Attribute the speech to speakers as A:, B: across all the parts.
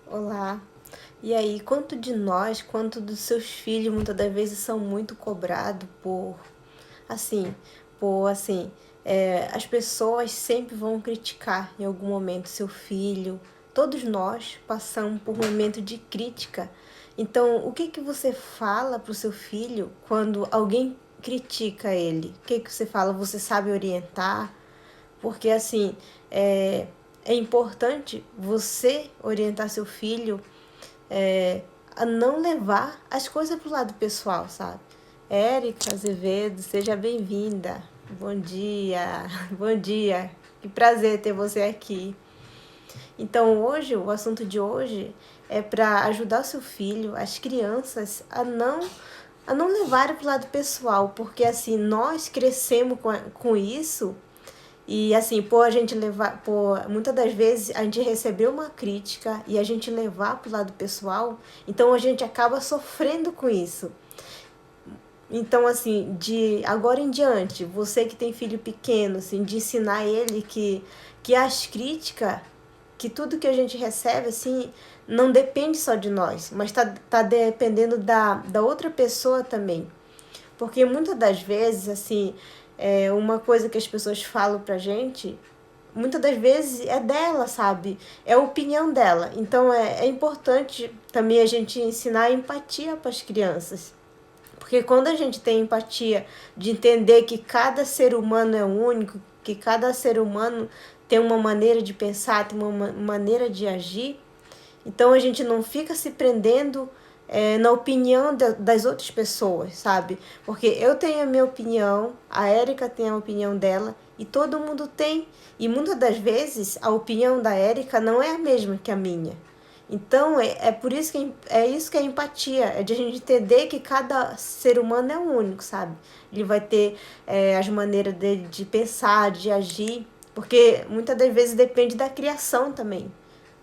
A: Olá. E aí, quanto de nós, quanto dos seus filhos, muitas das vezes são muito cobrados assim, as pessoas sempre vão criticar em algum momento seu filho. Todos nós passamos por um momento de crítica. Então, o que que você fala pro seu filho quando alguém critica ele? O que que você fala? Você sabe orientar? Porque assim, é importante você orientar seu filho a não levar as coisas pro lado pessoal, sabe? Érica Azevedo, seja bem-vinda. Bom dia, bom dia. Que prazer ter você aqui. Então, hoje, o assunto de hoje é para ajudar o seu filho, as crianças, a não levarem para o lado pessoal, porque assim, nós crescemos com isso e assim, por a gente levar, por muitas das vezes a gente recebeu uma crítica e a gente levar para o lado pessoal, então a gente acaba sofrendo com isso. Então, assim, de agora em diante, você que tem filho pequeno, assim, de ensinar ele que as críticas, que tudo que a gente recebe, assim, não depende só de nós, mas tá dependendo da outra pessoa também. Porque muitas das vezes, assim, uma coisa que as pessoas falam pra gente, muitas das vezes é dela, sabe? É a opinião dela. Então é importante também a gente ensinar a empatia para as crianças. Porque quando a gente tem empatia de entender que cada ser humano é único, que cada ser humano tem uma maneira de pensar, tem uma maneira de agir, então a gente não fica se prendendo na opinião das outras pessoas, sabe? Porque eu tenho a minha opinião, a Érica tem a opinião dela e todo mundo tem. E muitas das vezes a opinião da Érica não é a mesma que a minha. Então é por isso que é isso que é empatia, é de a gente entender que cada ser humano é único, sabe? Ele vai ter as maneiras dele de pensar, de agir, porque muitas das vezes depende da criação também,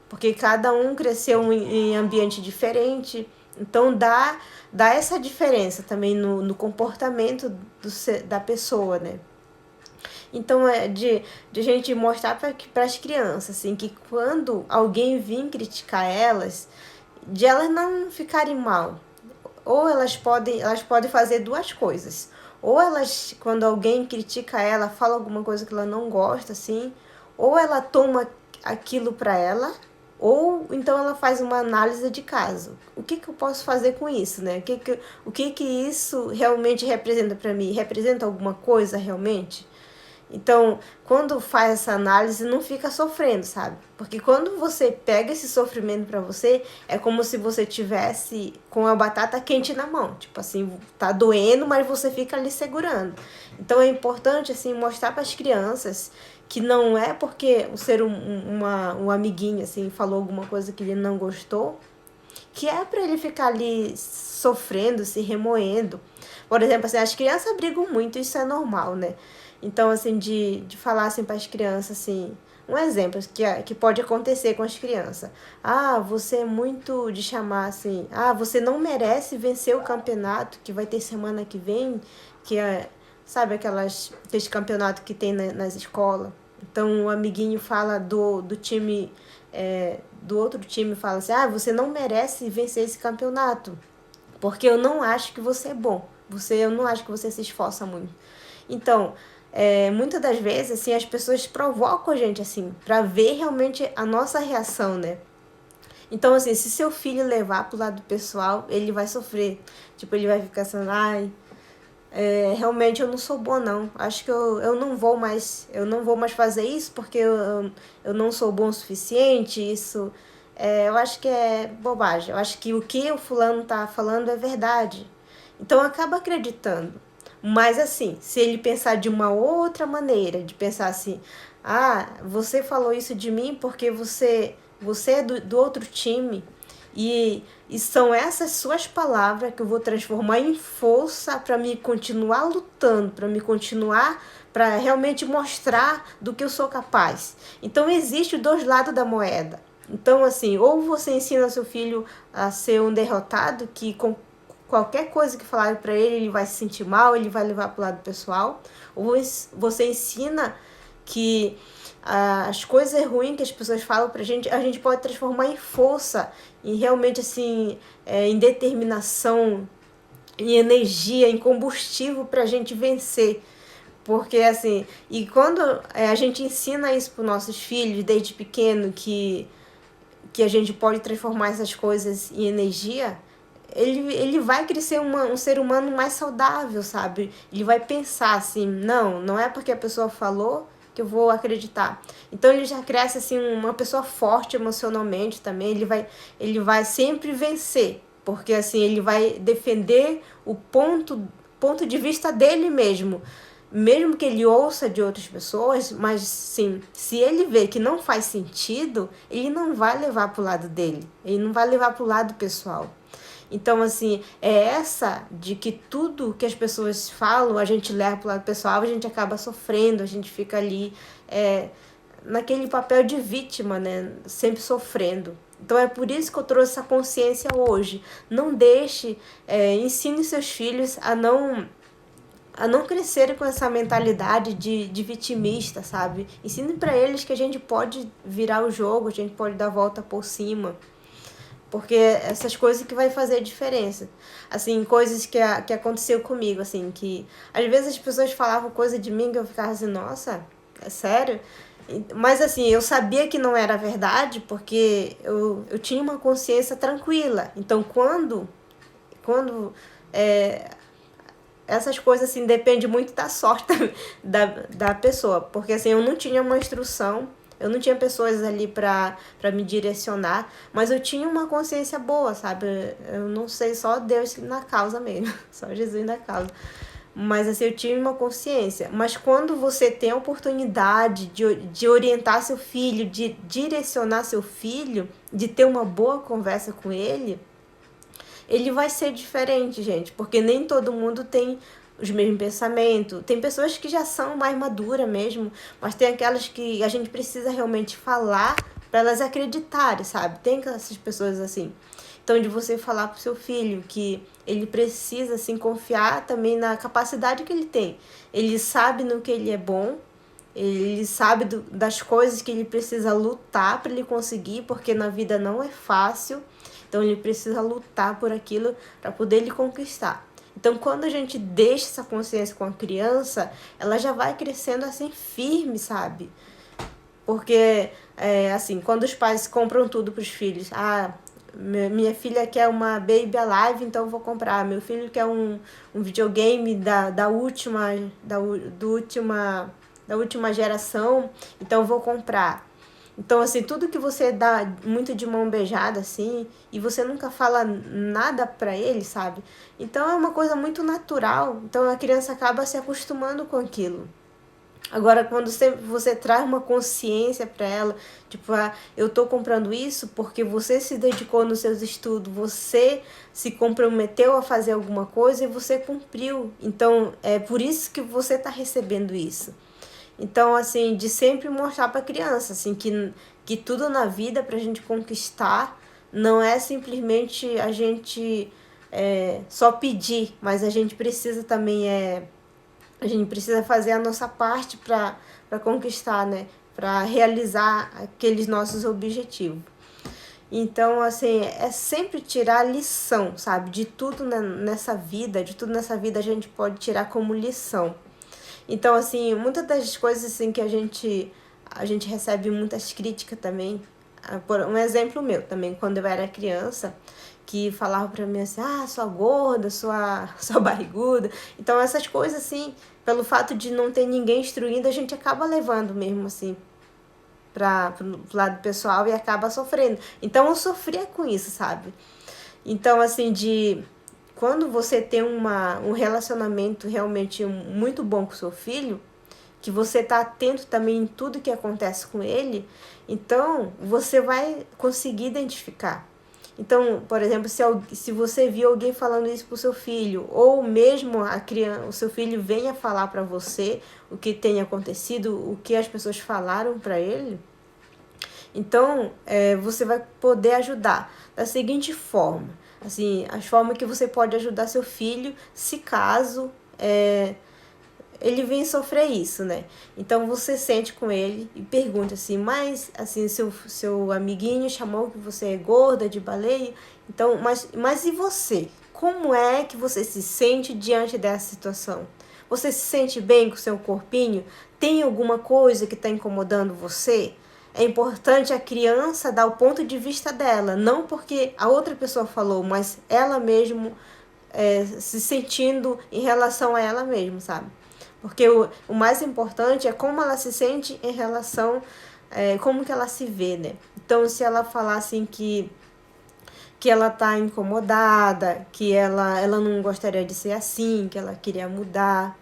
A: porque cada um cresceu em ambiente diferente, então dá essa diferença também no comportamento da pessoa, né? Então é de a gente mostrar para as crianças assim, que quando alguém vir criticar elas, de elas não ficarem mal. Ou elas podem fazer duas coisas. Ou elas, quando alguém critica ela, fala alguma coisa que ela não gosta, assim, ou ela toma aquilo para ela, ou então ela faz uma análise de caso. O que que eu posso fazer com isso, né? O que que isso realmente representa para mim? Representa alguma coisa realmente? Então, quando faz essa análise, não fica sofrendo, sabe? Porque quando você pega esse sofrimento pra você, é como se você tivesse com a batata quente na mão. Tipo assim, tá doendo, mas você fica ali segurando. Então é importante, assim, mostrar para as crianças que não é porque o ser um amiguinho, assim, falou alguma coisa que ele não gostou, que é para ele ficar ali sofrendo, se remoendo. Por exemplo, assim, as crianças brigam muito, isso é normal, né? Então, assim, de falar assim para as crianças, assim, um exemplo que pode acontecer com as crianças. Ah, você é muito de chamar assim, você não merece vencer o campeonato que vai ter semana que vem, que é, sabe, aqueles campeonatos que tem nas escolas. Então o amiguinho fala do time, do outro time, fala assim, você não merece vencer esse campeonato, porque eu não acho que você é bom. Eu não acho que você se esforça muito. Então, muitas das vezes, assim, as pessoas provocam a gente, assim, pra ver realmente a nossa reação, né? Então, assim, se seu filho levar pro lado pessoal, ele vai sofrer. Tipo, ele vai ficar assim, realmente eu não sou boa não. Acho que eu não vou mais fazer isso porque eu não sou bom o suficiente. Isso eu acho que é bobagem. Eu acho que o que o fulano tá falando é verdade. Então acaba acreditando. Mas assim, se ele pensar de uma outra maneira, de pensar assim, você falou isso de mim porque você é do outro time, e são essas suas palavras que eu vou transformar em força para me continuar lutando, para me continuar, para realmente mostrar do que eu sou capaz. Então existe os dois lados da moeda. Então assim, ou você ensina seu filho a ser um derrotado, que com qualquer coisa que falar para ele, ele vai se sentir mal, ele vai levar para o lado pessoal, ou você ensina que as coisas ruins que as pessoas falam pra gente, a gente pode transformar em força, em realmente assim, em determinação, em energia, em combustível pra gente vencer. Porque assim, e quando a gente ensina isso para os nossos filhos desde pequeno, que a gente pode transformar essas coisas em energia, ele vai crescer um ser humano mais saudável, sabe? Ele vai pensar assim, não é porque a pessoa falou que eu vou acreditar. Então ele já cresce assim uma pessoa forte emocionalmente também, ele vai sempre vencer, porque assim ele vai defender o ponto de vista dele mesmo. Mesmo que ele ouça de outras pessoas, mas sim, se ele vê que não faz sentido, ele não vai levar pro lado dele, ele não vai levar pro lado pessoal. Então, assim, é essa de que tudo que as pessoas falam, a gente leva pro lado pessoal, a gente acaba sofrendo, a gente fica ali naquele papel de vítima, né? Sempre sofrendo. Então é por isso que eu trouxe essa consciência hoje. Não deixe, ensine seus filhos a não crescerem com essa mentalidade de vitimista, sabe? Ensine para eles que a gente pode virar o jogo, a gente pode dar a volta por cima. Porque essas coisas que vai fazer a diferença. Assim, coisas que aconteceu comigo, assim, que às vezes as pessoas falavam coisa de mim que eu ficava assim, nossa, é sério? Mas assim, eu sabia que não era verdade porque eu tinha uma consciência tranquila. Então, quando essas coisas, assim, depende muito da sorte da pessoa. Porque, assim, eu não tinha uma instrução, eu não tinha pessoas ali pra me direcionar, mas eu tinha uma consciência boa, sabe? Eu não sei, só Deus na causa mesmo, só Jesus na causa. Mas, assim, eu tinha uma consciência. Mas quando você tem a oportunidade de orientar seu filho, de direcionar seu filho, de ter uma boa conversa com ele vai ser diferente, gente, porque nem todo mundo tem os mesmos pensamentos. Tem pessoas que já são mais maduras mesmo, mas tem aquelas que a gente precisa realmente falar para elas acreditarem, sabe? Tem essas pessoas assim. Então, de você falar pro seu filho que ele precisa, assim, confiar também na capacidade que ele tem. Ele sabe no que ele é bom, ele sabe das coisas que ele precisa lutar para ele conseguir, porque na vida não é fácil. Então ele precisa lutar por aquilo para poder ele conquistar. Então quando a gente deixa essa consciência com a criança, ela já vai crescendo assim firme, sabe? Porque, assim, quando os pais compram tudo para os filhos, minha filha quer uma Baby Alive, então eu vou comprar. Meu filho quer um videogame da última geração, então eu vou comprar. Então, assim, tudo que você dá muito de mão beijada, assim, e você nunca fala nada pra ele, sabe? Então é uma coisa muito natural. Então a criança acaba se acostumando com aquilo. Agora, quando você traz uma consciência para ela, tipo, eu tô comprando isso porque você se dedicou nos seus estudos, você se comprometeu a fazer alguma coisa e você cumpriu. Então, é por isso que você tá recebendo isso. Então, assim, de sempre mostrar para a criança, assim, que tudo na vida para a gente conquistar não é simplesmente a gente só pedir, mas a gente precisa também a gente precisa fazer a nossa parte para conquistar, né? Para realizar aqueles nossos objetivos. Então, assim, é sempre tirar lição, sabe? De tudo nessa vida, a gente pode tirar como lição. Então, assim, muitas das coisas assim que a gente recebe muitas críticas também. Por um exemplo meu também, quando eu era criança, que falava pra mim assim, sua gorda, sua barriguda. Então, essas coisas assim, pelo fato de não ter ninguém instruindo, a gente acaba levando mesmo assim pro lado pessoal e acaba sofrendo. Então, eu sofria com isso, sabe? Então, assim, quando você tem um relacionamento realmente muito bom com o seu filho, que você está atento também em tudo que acontece com ele, então você vai conseguir identificar. Então, por exemplo, se você viu alguém falando isso para o seu filho, ou mesmo o seu filho venha falar para você o que tem acontecido, o que as pessoas falaram para ele, então você vai poder ajudar da seguinte forma. Assim, as formas que você pode ajudar seu filho, se caso ele vem sofrer isso, né? Então você sente com ele e pergunta assim, mas assim, seu amiguinho chamou que você é gorda de baleia, então, mas e você? Como é que você se sente diante dessa situação? Você se sente bem com o seu corpinho? Tem alguma coisa que está incomodando você? É importante a criança dar o ponto de vista dela, não porque a outra pessoa falou, mas ela mesmo se sentindo em relação a ela mesma, sabe? Porque o mais importante é como ela se sente em relação, como que ela se vê, né? Então, se ela falar assim que ela tá incomodada, que ela não gostaria de ser assim, que ela queria mudar.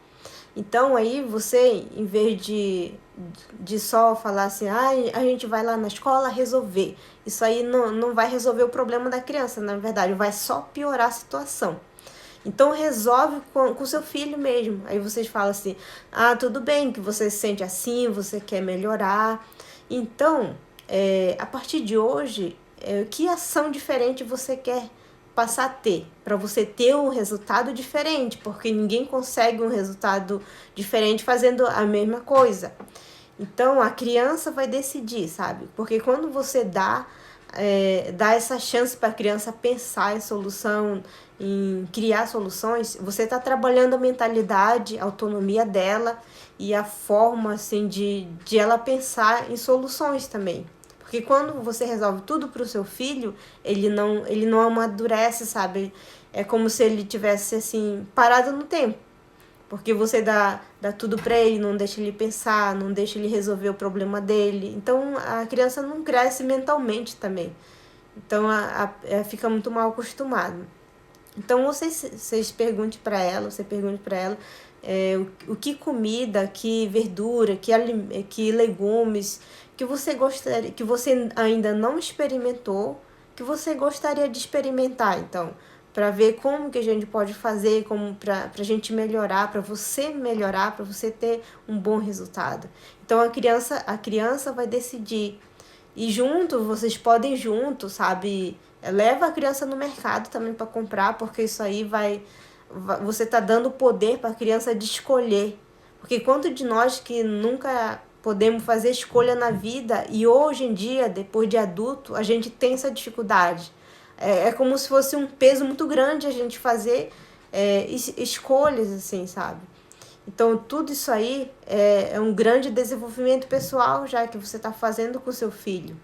A: Então aí você, em vez de só falar assim, a gente vai lá na escola resolver. Isso aí não vai resolver o problema da criança, na verdade, vai só piorar a situação. Então resolve com seu filho mesmo. Aí vocês falam assim, tudo bem que você se sente assim, você quer melhorar. Então, a partir de hoje, que ação diferente você quer passar a ter, para você ter um resultado diferente, porque ninguém consegue um resultado diferente fazendo a mesma coisa. Então a criança vai decidir, sabe? Porque quando você dá essa chance para a criança pensar em solução, em criar soluções, você está trabalhando a mentalidade, a autonomia dela e a forma assim, de ela pensar em soluções também. Porque quando você resolve tudo para o seu filho, ele não amadurece, sabe? É como se ele tivesse assim, parado no tempo. Porque você dá tudo para ele, não deixa ele pensar, não deixa ele resolver o problema dele. Então a criança não cresce mentalmente também. Então fica muito mal acostumado. Então vocês perguntem para ela, você pergunte para ela o que comida, que verdura, que legumes que você gostaria, que você ainda não experimentou, que você gostaria de experimentar, então, para ver como que a gente pode fazer, como para a gente melhorar, para você ter um bom resultado. Então a criança vai decidir. E vocês podem sabe? Leva a criança no mercado também para comprar, porque isso aí você tá dando poder para a criança de escolher. Porque quanto de nós que nunca podemos fazer escolha na vida e hoje em dia, depois de adulto, a gente tem essa dificuldade. É como se fosse um peso muito grande a gente fazer escolhas, assim, sabe? Então, tudo isso aí é um grande desenvolvimento pessoal já que você está fazendo com seu filho.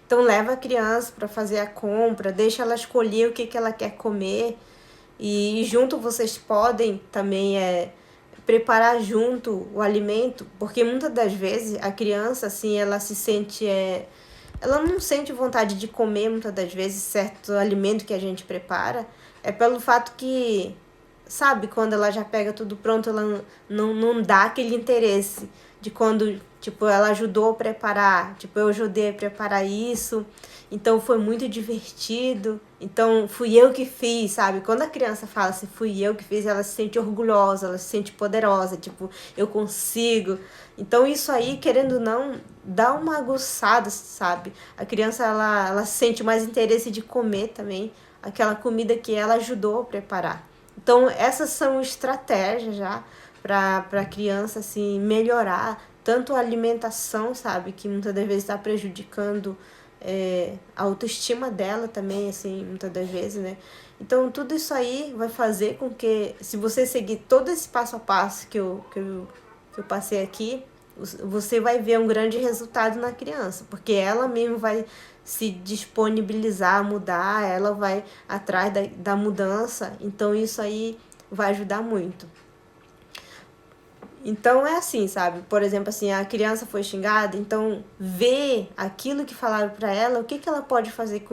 A: Então, leva a criança para fazer a compra, deixa ela escolher o que ela quer comer e junto vocês podem também preparar junto o alimento, porque muitas das vezes a criança, assim, ela se sente... ela não sente vontade de comer muitas das vezes certo alimento que a gente prepara, é pelo fato que, sabe, quando ela já pega tudo pronto, ela não dá aquele interesse de quando, tipo, ela ajudou a preparar, tipo, eu ajudei a preparar isso, então foi muito divertido, então fui eu que fiz, sabe? Quando a criança fala assim, fui eu que fiz, ela se sente orgulhosa, ela se sente poderosa, tipo, eu consigo. Então isso aí, querendo ou não, dá uma aguçada, sabe? A criança, ela sente mais interesse de comer também aquela comida que ela ajudou a preparar. Então essas são estratégias já para a criança assim, melhorar tanto a alimentação, sabe? Que muitas das vezes está prejudicando a autoestima dela também, assim, muitas das vezes, né? Então, tudo isso aí vai fazer com que, se você seguir todo esse passo a passo que eu passei aqui, você vai ver um grande resultado na criança, porque ela mesmo vai se disponibilizar a mudar, ela vai atrás da mudança, então isso aí vai ajudar muito. Então é assim, sabe? Por exemplo, assim, a criança foi xingada, então vê aquilo que falaram para ela, o que ela pode fazer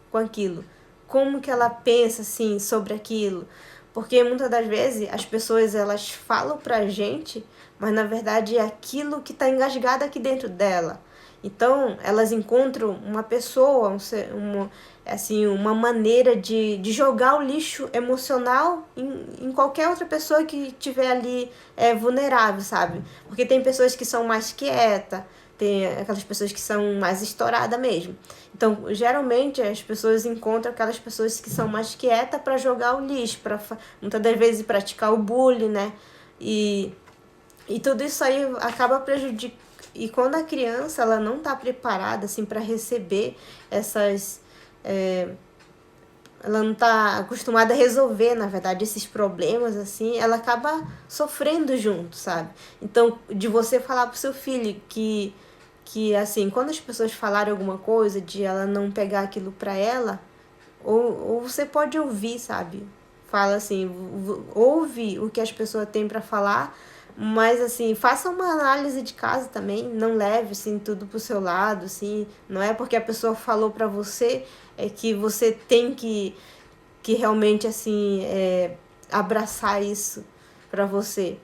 A: com aquilo? Como que ela pensa, assim, sobre aquilo? Porque muitas das vezes as pessoas, elas falam pra gente, mas na verdade é aquilo que tá engasgado aqui dentro dela. Então, elas encontram uma pessoa, uma maneira de jogar o lixo emocional em qualquer outra pessoa que estiver ali vulnerável, sabe? Porque tem pessoas que são mais quietas, tem aquelas pessoas que são mais estouradas mesmo. Então, geralmente, as pessoas encontram aquelas pessoas que são mais quietas para jogar o lixo, para muitas das vezes praticar o bullying, né? E, e tudo isso aí acaba prejudicando. E quando a criança ela não está preparada assim, para receber essas... ela não está acostumada a resolver, na verdade, esses problemas, assim, ela acaba sofrendo junto, sabe? Então, de você falar pro seu filho assim, quando as pessoas falarem alguma coisa, de ela não pegar aquilo pra ela, ou você pode ouvir, sabe? Fala assim, ouve o que as pessoas têm para falar, mas assim, faça uma análise de casa também, não leve assim tudo pro seu lado, assim, não é porque a pessoa falou para você que você tem que realmente assim abraçar isso para você.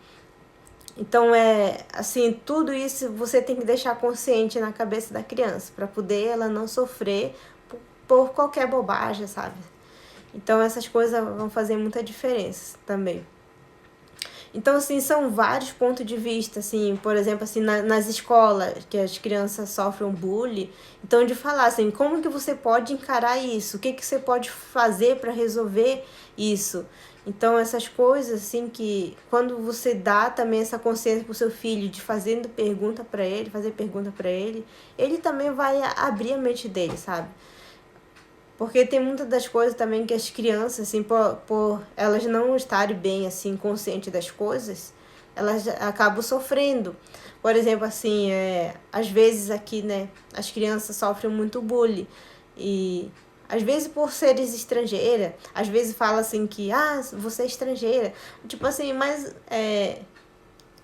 A: Então assim, tudo isso você tem que deixar consciente na cabeça da criança para poder ela não sofrer por qualquer bobagem, sabe? Então essas coisas vão fazer muita diferença também. Então, assim, são vários pontos de vista, assim, por exemplo, assim, nas escolas, que as crianças sofrem bullying, então de falar, assim, como que você pode encarar isso? O que que você pode fazer para resolver isso? Então, essas coisas, assim, que quando você dá também essa consciência pro seu filho de fazendo pergunta para ele, fazer pergunta para ele também vai abrir a mente dele, sabe? Porque tem muitas das coisas também que as crianças, assim, por elas não estarem bem, assim, conscientes das coisas, elas acabam sofrendo. Por exemplo, assim, às vezes aqui, né, as crianças sofrem muito bullying. E às vezes por seres estrangeira, às vezes fala assim que, você é estrangeira. Tipo assim, mas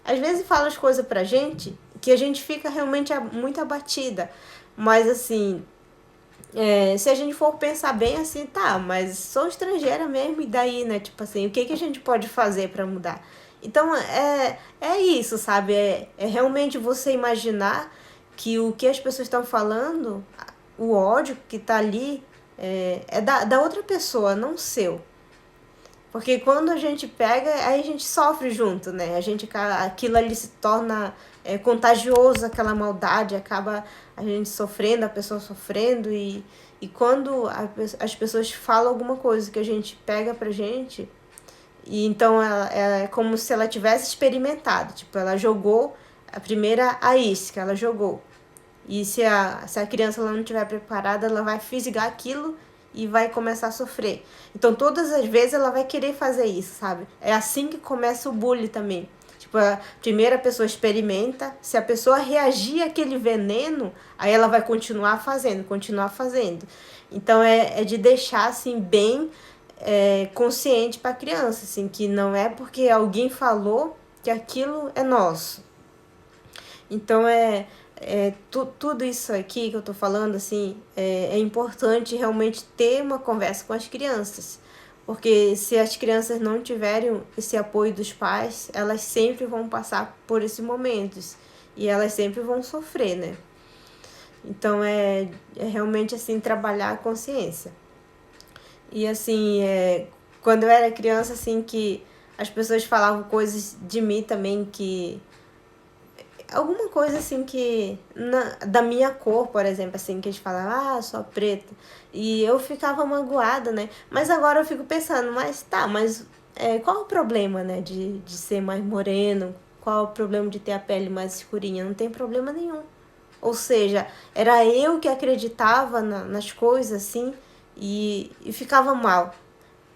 A: às vezes fala as coisas pra gente que a gente fica realmente muito abatida. Mas assim, se a gente for pensar bem assim, tá, mas sou estrangeira mesmo, e daí, né? Tipo assim, o que, que a gente pode fazer para mudar? Então, é isso, sabe? É realmente você imaginar que o que as pessoas estão falando, o ódio que tá ali, é da outra pessoa, não seu. Porque quando a gente pega, aí a gente sofre junto, né? Aquilo ali se torna contagioso, aquela maldade, acaba a gente sofrendo, a pessoa sofrendo. E quando as pessoas falam alguma coisa que a gente pega pra gente, e então é como se ela tivesse experimentado. Tipo, ela jogou a primeira a isca, ela jogou. E se a criança ela não estiver preparada, ela vai fisgar aquilo e vai começar a sofrer. Então, todas as vezes ela vai querer fazer isso, sabe? É assim que começa o bullying também. Tipo, a primeira pessoa experimenta, se a pessoa reagir àquele veneno, aí ela vai continuar fazendo, continuar fazendo. Então, é de deixar, assim, bem consciente para a criança, assim, que não é porque alguém falou que aquilo é nosso. Então, tudo isso aqui que eu tô falando, assim, é importante realmente ter uma conversa com as crianças. Porque se as crianças não tiverem esse apoio dos pais, elas sempre vão passar por esses momentos. E elas sempre vão sofrer, né? Então, é realmente, assim, trabalhar a consciência. E, assim, quando eu era criança, assim, que as pessoas falavam coisas de mim também que alguma coisa assim que da minha cor, por exemplo, assim, que eles falavam, sou preta. E eu ficava magoada, né? Mas agora eu fico pensando, mas qual o problema, né, de ser mais moreno? Qual o problema de ter a pele mais escurinha? Não tem problema nenhum. Ou seja, era eu que acreditava nas coisas, assim, e ficava mal.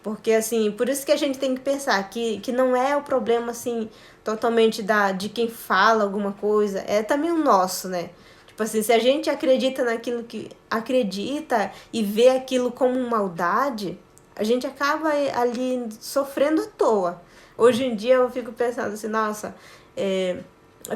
A: Porque, assim, por isso que a gente tem que pensar que não é o problema, assim, totalmente de quem fala alguma coisa, é também o nosso, né? Tipo assim, se a gente acredita naquilo que acredita e vê aquilo como maldade, a gente acaba ali sofrendo à toa. Hoje em dia eu fico pensando assim, nossa,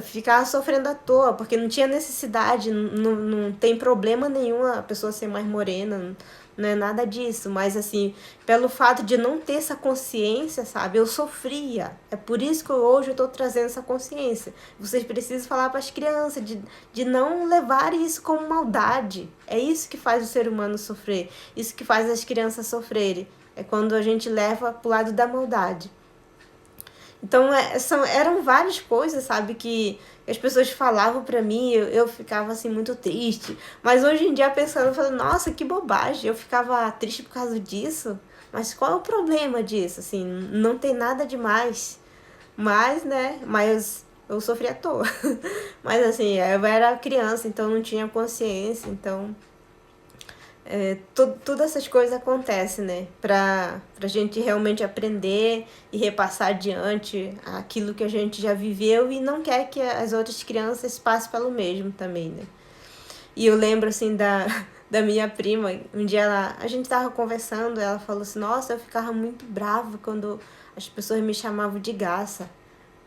A: ficar sofrendo à toa, porque não tinha necessidade, não tem problema nenhum a pessoa ser mais morena, não é nada disso, mas assim, pelo fato de não ter essa consciência, sabe, eu sofria. É por isso que hoje eu tô trazendo essa consciência. Vocês precisam falar para as crianças de não levar isso como maldade. É isso que faz o ser humano sofrer, isso que faz as crianças sofrerem. É quando a gente leva pro lado da maldade. Então, eram várias coisas, sabe, que as pessoas falavam pra mim, eu ficava, assim, muito triste. Mas hoje em dia, pensando, eu falo, nossa, que bobagem, eu ficava triste por causa disso. Mas qual é o problema disso, assim, não tem nada demais. Mas, né, mas eu sofri à toa. Mas assim, eu era criança, então não tinha consciência, então tudo essas coisas acontecem, né? Pra gente realmente aprender e repassar adiante aquilo que a gente já viveu e não quer que as outras crianças passem pelo mesmo também, né? E eu lembro, assim, da minha prima, um dia a gente tava conversando, ela falou assim, nossa, eu ficava muito brava quando as pessoas me chamavam de Gaça.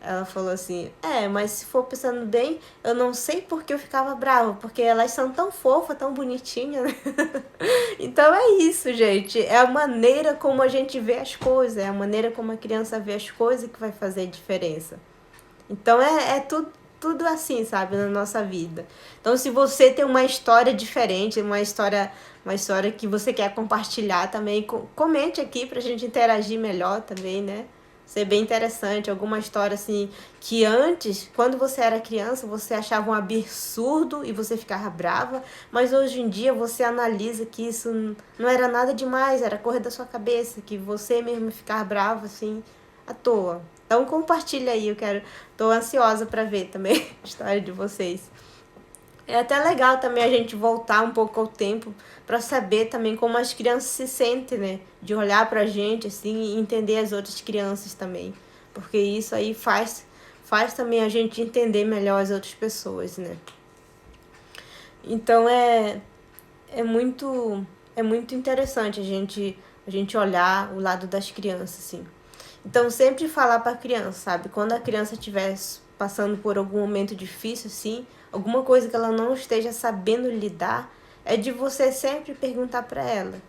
A: Ela falou assim, mas se for pensando bem, eu não sei por que eu ficava brava, porque elas são tão fofas, tão bonitinhas, né? Então é isso, gente. É a maneira como a gente vê as coisas, é a maneira como a criança vê as coisas que vai fazer diferença. Então é tudo assim, sabe, na nossa vida. Então se você tem uma história diferente, uma história que você quer compartilhar também, comente aqui pra gente interagir melhor também, né? Ser bem interessante, alguma história assim que antes, quando você era criança, você achava um absurdo e você ficava brava, mas hoje em dia você analisa que isso não era nada demais, era coisa da sua cabeça, que você mesmo ficava bravo assim à toa. Então compartilha aí, tô ansiosa para ver também a história de vocês. É até legal também a gente voltar um pouco ao tempo para saber também como as crianças se sentem, né? De olhar pra gente assim e entender as outras crianças também. Porque isso aí faz também a gente entender melhor as outras pessoas, né? Então é muito é muito interessante a gente olhar o lado das crianças assim. Então, sempre falar para a criança, sabe? Quando a criança estiver passando por algum momento difícil, assim, alguma coisa que ela não esteja sabendo lidar, é de você sempre perguntar para ela.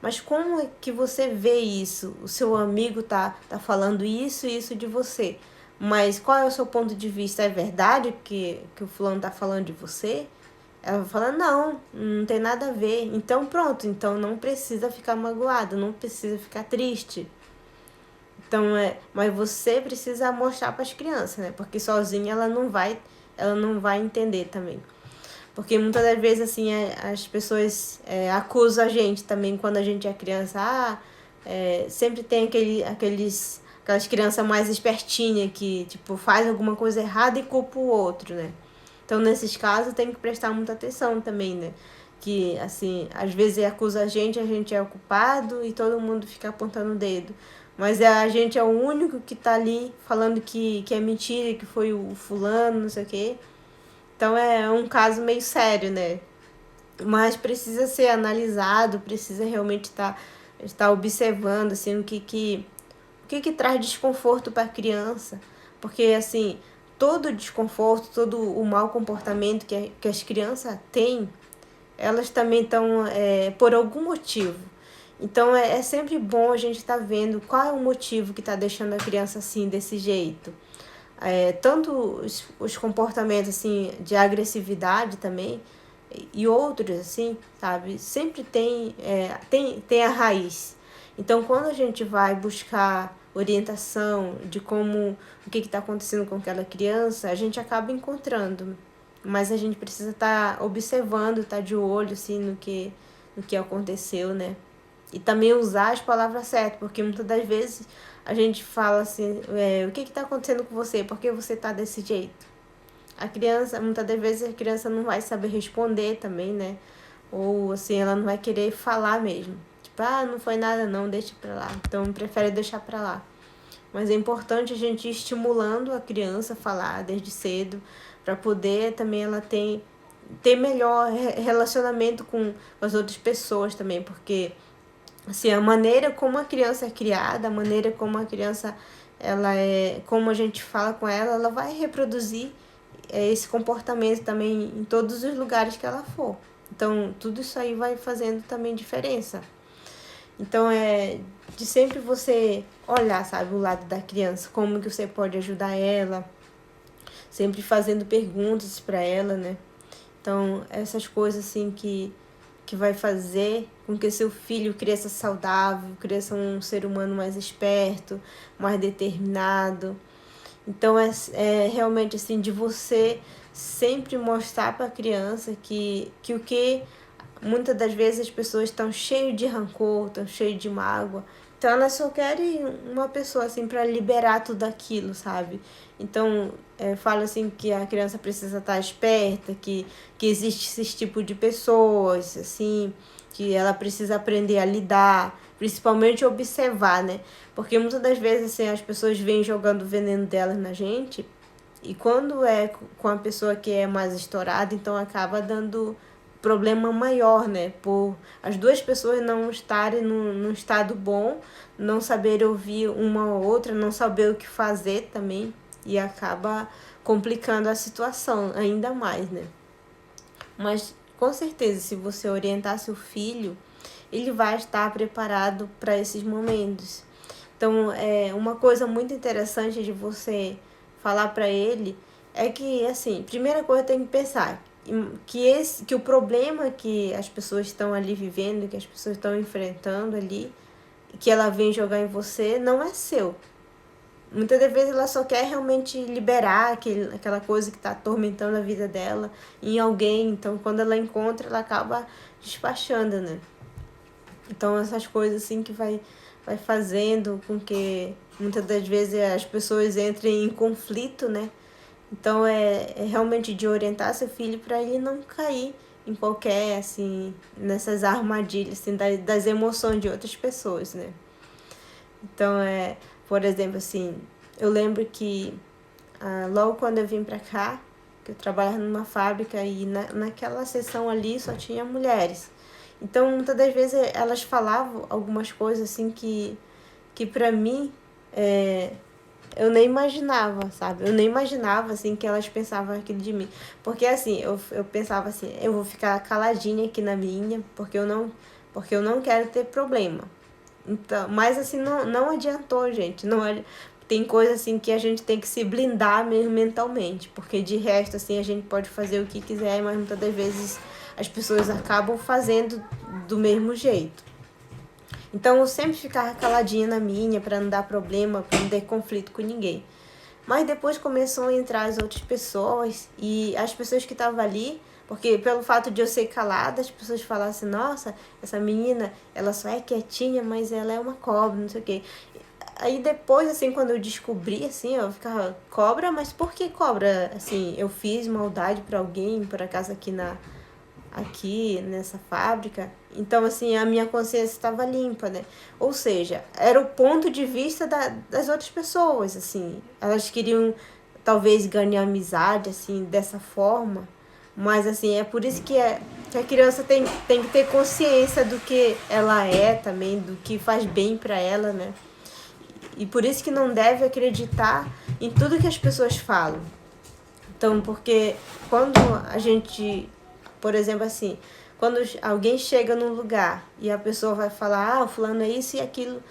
A: Mas como é que você vê isso? O seu amigo tá falando isso e isso de você. Mas qual é o seu ponto de vista? É verdade que o fulano tá falando de você? Ela vai falar, não tem nada a ver. Então pronto, então não precisa ficar magoado, não precisa ficar triste. Então, mas você precisa mostrar para as crianças, né? Porque sozinha ela não vai entender também. Porque muitas das vezes, assim, as pessoas acusam a gente também quando a gente é criança. Sempre tem aquelas crianças mais espertinhas que, tipo, faz alguma coisa errada e culpa o outro, né? Então, nesses casos, tem que prestar muita atenção também, né? Que, assim, às vezes acusa a gente é o culpado e todo mundo fica apontando o dedo. Mas a gente é o único que tá ali falando que é mentira, que foi o fulano, não sei o quê. Então é um caso meio sério, né? Mas precisa ser analisado, precisa realmente estar observando, assim, o que traz desconforto para a criança. Porque, assim, todo desconforto, todo o mau comportamento que as crianças têm, elas também estão por algum motivo. Então é sempre bom a gente estar vendo qual é o motivo que está deixando a criança assim, desse jeito. Tanto os comportamentos assim, de agressividade também, e outros, assim, sabe? Sempre tem a raiz. Então, quando a gente vai buscar orientação de o que está acontecendo com aquela criança, a gente acaba encontrando. Mas a gente precisa estar observando, estar de olho, assim, no que aconteceu, né? E também usar as palavras certas, porque muitas das vezes a gente fala assim, o que está acontecendo com você? Por que você está desse jeito? A criança, muitas das vezes a criança não vai saber responder também, né? Ou assim, ela não vai querer falar mesmo. Tipo, não foi nada não, deixa pra lá. Então, prefere deixar pra lá. Mas é importante a gente ir estimulando a criança a falar desde cedo, para poder também ela ter melhor relacionamento com as outras pessoas também, porque assim, a maneira como a criança é criada, a maneira como a criança como a gente fala com ela, ela vai reproduzir esse comportamento também em todos os lugares que ela for. Então, tudo isso aí vai fazendo também diferença. Então, de sempre você olhar, sabe, o lado da criança, como que você pode ajudar ela, sempre fazendo perguntas para ela, né? Então, essas coisas assim que vai fazer com que seu filho cresça saudável, cresça um ser humano mais esperto, mais determinado. Então é realmente assim de você sempre mostrar para a criança que o que muitas das vezes as pessoas estão cheias de rancor, estão cheias de mágoa, Então elas só querem uma pessoa assim para liberar tudo aquilo, sabe? Então fala assim que a criança precisa estar esperta, que existe esse tipo de pessoas, assim, que ela precisa aprender a lidar, principalmente observar, né? Porque muitas das vezes assim, as pessoas vêm jogando o veneno delas na gente, e quando é com a pessoa que é mais estourada, então acaba dando problema maior, né? Por as duas pessoas não estarem num estado bom, não saber ouvir uma ou outra, não saber o que fazer também, e acaba complicando a situação ainda mais, né? Mas com certeza, se você orientar seu filho, ele vai estar preparado para esses momentos. Então, uma coisa muito interessante de você falar para ele é que, assim, primeira coisa tem que pensar que o problema que as pessoas estão ali vivendo, que as pessoas estão enfrentando ali, que ela vem jogar em você, não é seu. Muitas das vezes ela só quer realmente liberar aquela coisa que está atormentando a vida dela em alguém. Então, quando ela encontra, ela acaba despachando, né? Então, essas coisas assim que vai fazendo com que muitas das vezes as pessoas entrem em conflito, né? Então, é realmente de orientar seu filho para ele não cair em qualquer, assim, nessas armadilhas, assim, das emoções de outras pessoas, né? Então, por exemplo, assim, eu lembro que logo quando eu vim pra cá, que eu trabalhava numa fábrica e naquela seção ali só tinha mulheres. Então, muitas das vezes elas falavam algumas coisas assim que pra mim eu nem imaginava, sabe? Eu nem imaginava, assim, que elas pensavam aquilo de mim. Porque, assim, eu pensava assim, eu vou ficar caladinha aqui na minha, porque eu não quero ter problema. Então, mas assim, não adiantou, gente. Não, tem coisa assim que a gente tem que se blindar mesmo mentalmente, porque de resto assim a gente pode fazer o que quiser, mas muitas das vezes as pessoas acabam fazendo do mesmo jeito. Então eu sempre ficava caladinha na minha para não dar problema, para não ter conflito com ninguém. Mas depois começou a entrar as outras pessoas e as pessoas que estavam ali, porque pelo fato de eu ser calada, as pessoas falavam assim, nossa, essa menina, ela só é quietinha, mas ela é uma cobra, não sei o quê. Aí depois, assim, quando eu descobri, assim, eu ficava, cobra? Mas por que cobra? Assim, eu fiz maldade para alguém, por acaso aqui nessa fábrica. Então, assim, a minha consciência estava limpa, né? Ou seja, era o ponto de vista das outras pessoas, assim. Elas queriam, talvez, ganhar amizade, assim, dessa forma. Mas, assim, é por isso que a criança tem que ter consciência do que ela é também, do que faz bem para ela, né? E por isso que não deve acreditar em tudo que as pessoas falam. Então, porque quando a gente, por exemplo, assim, quando alguém chega num lugar e a pessoa vai falar, o fulano é isso e aquilo,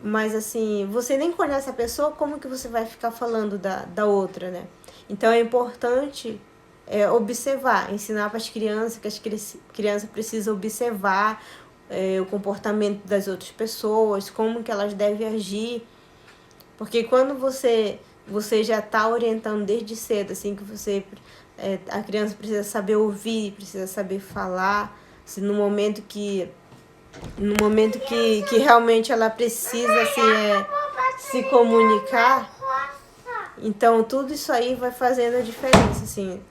A: mas assim, você nem conhece a pessoa, como que você vai ficar falando da outra, né? Então é importante observar, ensinar para as crianças que as crianças precisam observar o comportamento das outras pessoas, como que elas devem agir, porque quando você já está orientando desde cedo, assim, que a criança precisa saber ouvir, precisa saber falar, assim, no momento que realmente ela precisa assim, se comunicar, então tudo isso aí vai fazendo a diferença, assim,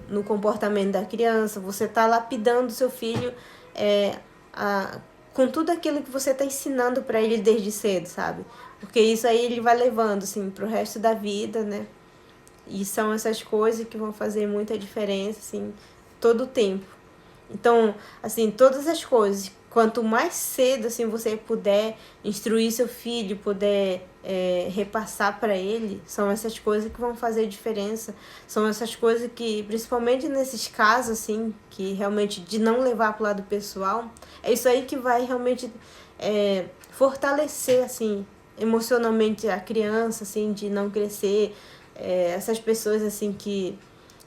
A: no comportamento da criança. Você está lapidando seu filho a, com tudo aquilo que você está ensinando para ele desde cedo, sabe? Porque isso aí ele vai levando, assim, pro resto da vida, né? E são essas coisas que vão fazer muita diferença, assim, todo o tempo. Então, assim, todas as coisas, quanto mais cedo, assim, você puder instruir seu filho, puder repassar para ele, são essas coisas que vão fazer diferença. São essas coisas que, principalmente nesses casos, assim, que realmente de não levar para o lado pessoal, é isso aí que vai realmente fortalecer, assim, emocionalmente a criança, assim, de não crescer. Essas pessoas, assim, que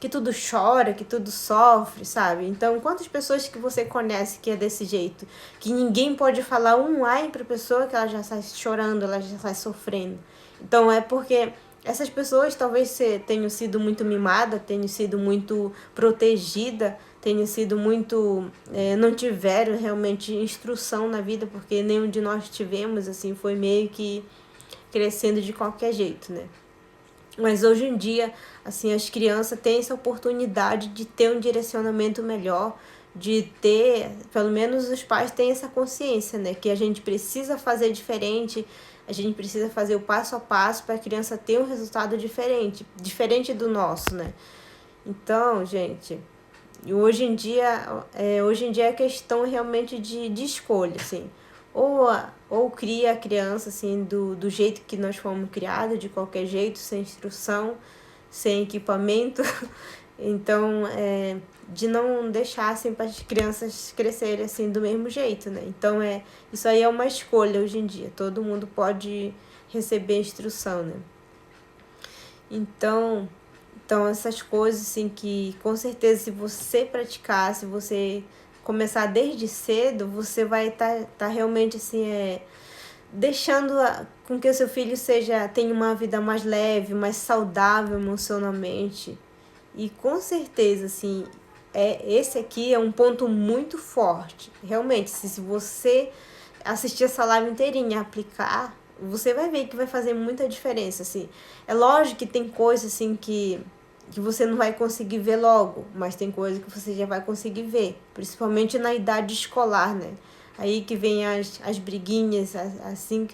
A: tudo chora, que tudo sofre, sabe? Então, quantas pessoas que você conhece que é desse jeito? Que ninguém pode falar um ai pra pessoa que ela já sai chorando, ela já sai sofrendo. Então, é porque essas pessoas talvez tenham sido muito mimadas, tenham sido muito protegidas tenha sido muito, não tiveram realmente instrução na vida, porque nenhum de nós tivemos, assim, foi meio que crescendo de qualquer jeito, né? Mas hoje em dia, assim, as crianças têm essa oportunidade de ter um direcionamento melhor, de ter, pelo menos os pais têm essa consciência, né? Que a gente precisa fazer diferente, a gente precisa fazer o passo a passo para a criança ter um resultado diferente do nosso, né? Então, gente, hoje em dia é questão realmente de escolha, assim. Ou cria a criança, assim, do jeito que nós fomos criados, de qualquer jeito, sem instrução, sem equipamento. Então, de não deixar, assim, para as crianças crescerem, assim, do mesmo jeito, né? Então, isso aí é uma escolha hoje em dia. Todo mundo pode receber instrução, né? Então, essas coisas, assim, que com certeza se você praticar, se você começar desde cedo, você vai tá realmente, assim, deixando com que o seu filho tenha uma vida mais leve, mais saudável emocionalmente. E com certeza, assim, esse aqui é um ponto muito forte. Realmente, se você assistir essa live inteirinha e aplicar, você vai ver que vai fazer muita diferença, assim. É lógico que tem coisas, assim, que você não vai conseguir ver logo, mas tem coisa que você já vai conseguir ver, principalmente na idade escolar, né? Aí que vem as briguinhas, assim,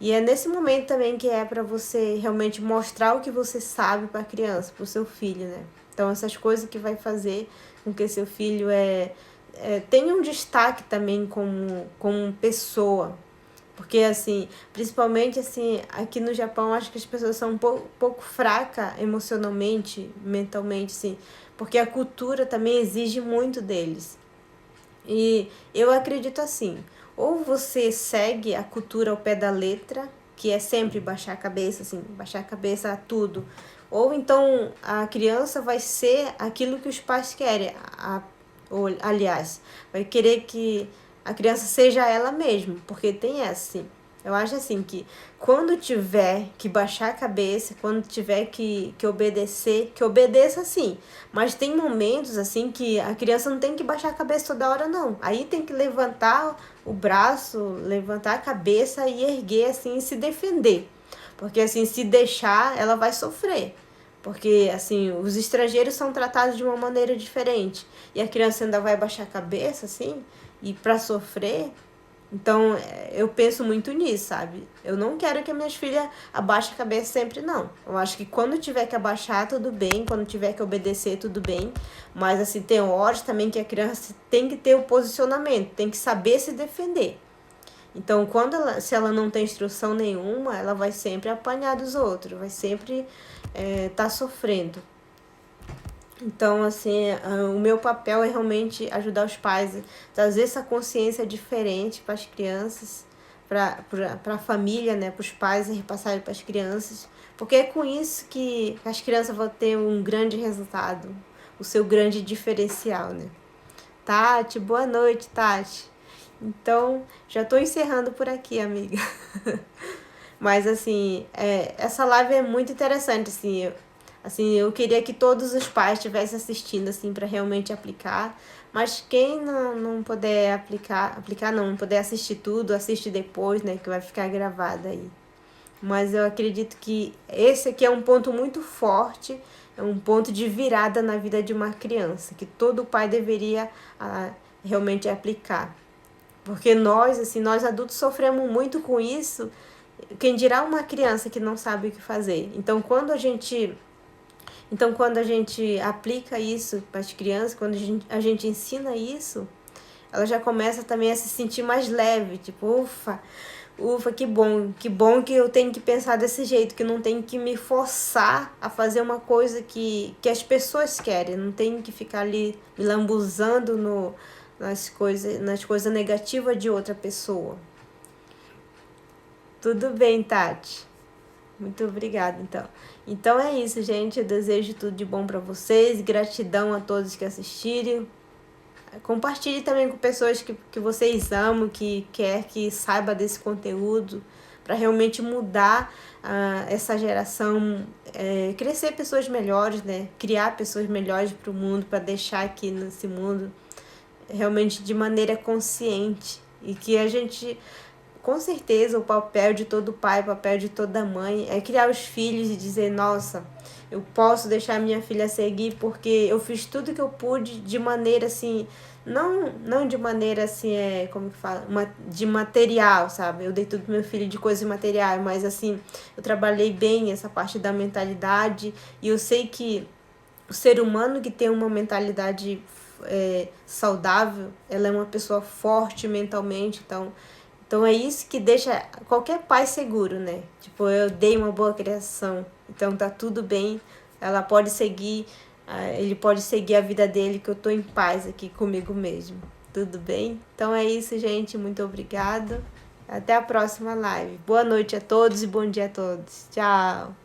A: e é nesse momento também que é para você realmente mostrar o que você sabe para a criança, para o seu filho, né? Então, essas coisas que vai fazer com que seu filho tenha um destaque também como pessoa. Porque, assim, principalmente, assim, aqui no Japão, acho que as pessoas são um pouco fracas emocionalmente, mentalmente, assim, porque a cultura também exige muito deles. E eu acredito assim, ou você segue a cultura ao pé da letra, que é sempre baixar a cabeça, assim, baixar a cabeça a tudo, ou então a criança vai ser aquilo que os pais querem, ou, aliás, vai querer que a criança seja ela mesma, porque tem essa, assim. Eu acho assim que quando tiver que baixar a cabeça, quando tiver que obedecer, que obedeça sim. Mas tem momentos assim que a criança não tem que baixar a cabeça toda hora, não. Aí tem que levantar o braço, levantar a cabeça e erguer assim e se defender. Porque assim, se deixar, ela vai sofrer. Porque assim, os estrangeiros são tratados de uma maneira diferente. E a criança ainda vai baixar a cabeça, assim, e para sofrer. Então, eu penso muito nisso, sabe? Eu não quero que as minhas filhas abaixem a cabeça sempre, não. Eu acho que quando tiver que abaixar, tudo bem. Quando tiver que obedecer, tudo bem. Mas, assim, tem horas também que a criança tem que ter o posicionamento, tem que saber se defender. Então, se ela não tem instrução nenhuma, ela vai sempre apanhar dos outros, vai sempre tá sofrendo. Então, assim, o meu papel é realmente ajudar os pais a trazer essa consciência diferente para as crianças, para a família, né, para os pais e repassarem para as crianças, porque é com isso que as crianças vão ter um grande resultado, o seu grande diferencial, né? Tati, boa noite, Tati. Então, já estou encerrando por aqui, amiga. Mas, assim, essa live é muito interessante, assim, eu queria que todos os pais estivessem assistindo, assim, para realmente aplicar. Mas quem não puder aplicar não puder assistir tudo, assiste depois, né, que vai ficar gravado aí. Mas eu acredito que esse aqui é um ponto muito forte, é um ponto de virada na vida de uma criança, que todo pai deveria realmente aplicar. Porque nós, assim, nós adultos sofremos muito com isso, quem dirá uma criança que não sabe o que fazer. Então, quando a gente aplica isso para as crianças, quando a gente ensina isso, ela já começa também a se sentir mais leve, tipo, ufa, que bom que eu tenho que pensar desse jeito, que não tenho que me forçar a fazer uma coisa que as pessoas querem, não tenho que ficar ali me lambuzando nas coisas negativas de outra pessoa. Tudo bem, Tati. Muito obrigada, então. Então é isso, gente. Eu desejo tudo de bom para vocês. Gratidão a todos que assistiram. Compartilhe também com pessoas que vocês amam, que quer que saiba desse conteúdo, para realmente mudar essa geração, crescer pessoas melhores, né? Criar pessoas melhores para o mundo, para deixar aqui nesse mundo realmente de maneira consciente. E que a gente, com certeza, o papel de todo pai, o papel de toda mãe é criar os filhos e dizer, nossa, eu posso deixar minha filha seguir porque eu fiz tudo que eu pude de maneira assim, não de maneira assim, como que fala, de material, sabe? Eu dei tudo pro meu filho de coisas materiais, mas assim, eu trabalhei bem essa parte da mentalidade e eu sei que o ser humano que tem uma mentalidade saudável, ela é uma pessoa forte mentalmente, então é isso que deixa qualquer pai seguro, né? Tipo, eu dei uma boa criação, então tá tudo bem, ela pode seguir, ele pode seguir a vida dele, que eu tô em paz aqui comigo mesmo. Tudo bem? Então é isso, gente. Muito obrigada. Até a próxima live. Boa noite a todos e bom dia a todos. Tchau!